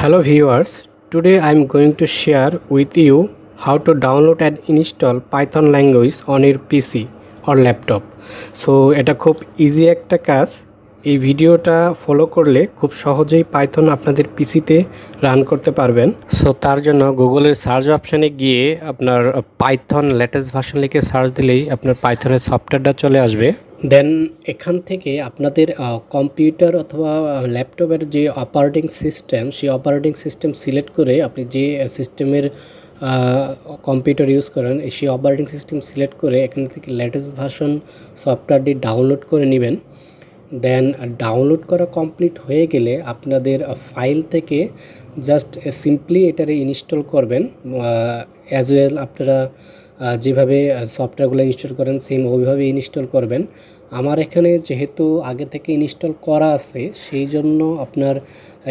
Hello viewers, today I am going to share with you how to download and install Python language on your PC or laptop. So এটা খুব easy একটা কাজ। এই ভিডিওটা follow করলে খুব সহজেই পাইথন আপনাদের পিসিতে রান করতে পারবেন। সো তার জন্য গুগলের সার্চ অপশানে গিয়ে আপনার পাইথন লেটেস্ট ভার্সন লিখে সার্চ দিলেই আপনার পাইথনের সফটওয়্যারটা চলে আসবে। দেন এখান থেকে আপনাদের কম্পিউটার অথবা ল্যাপটপের যে অপারেটিং সিস্টেম সেই অপারেটিং সিস্টেম সিলেক্ট করে আপনি যে সিস্টেমের কম্পিউটার ইউজ করেন সেই অপারেটিং সিস্টেম সিলেক্ট করে এখান থেকে লেটেস্ট ভার্সন সফটওয়্যারটি ডাউনলোড করে নেবেন। দেন ডাউনলোড করা কমপ্লিট হয়ে গেলে আপনাদের ফাইল থেকে জাস্ট সিম্পলি এটারে ইনস্টল করবেন। অ্যাজ ওয়েল আপনারা যেভাবে সফটওয়্যারগুলো ইনস্টল করেন সেম ওইভাবে ইনস্টল করবেন। আমার এখানে যেহেতু আগে থেকে ইনস্টল করা আছে সেই জন্য আপনার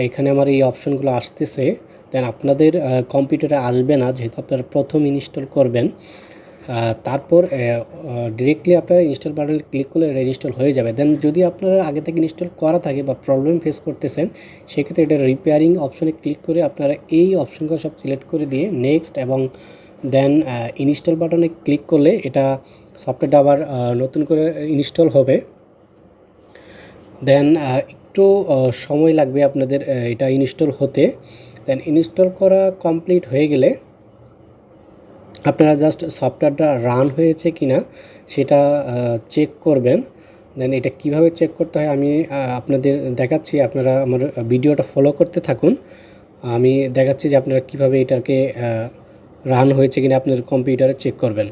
এখানে আমার এই অপশনগুলো আসতেছে। দেন আপনাদের কম্পিউটারে আসবে না, যেহেতু আপনারা প্রথম ইনস্টল করবেন। তারপর ডিরেক্টলি আপনারা ইনস্টল বাটনে ক্লিক করলে এটা ইনস্টল হয়ে যাবে। দেন যদি আপনারা আগে থেকে ইনস্টল করা থাকে বা প্রবলেম ফেস করতেছেন সেক্ষেত্রে এটা রিপেয়ারিং অপশনে ক্লিক করে আপনারা এই অপশনগুলো সব সিলেক্ট করে দিয়ে নেক্সট এবং দেন ইনস্টল বাটনে ক্লিক করলে এটা সফটওয়্যারটা আবার নতুন করে ইনস্টল হবে। দেন একটু সময় লাগবে আপনাদের এটা ইনস্টল হতে। দেন ইনস্টল করা কমপ্লিট হয়ে গেলে আপনারা জাস্ট সফটওয়্যারটা রান হয়েছে কিনা সেটা চেক করবেন। দেন এটা কিভাবে চেক করতে হয় আমি আপনাদের দেখাচ্ছি, আপনারা আমার ভিডিওটা ফলো করতে থাকুন। আমি দেখাচ্ছি যে আপনারা কিভাবে এটাকে রান হয়েছে কিনা আপনাদের কম্পিউটারে চেক করবেন।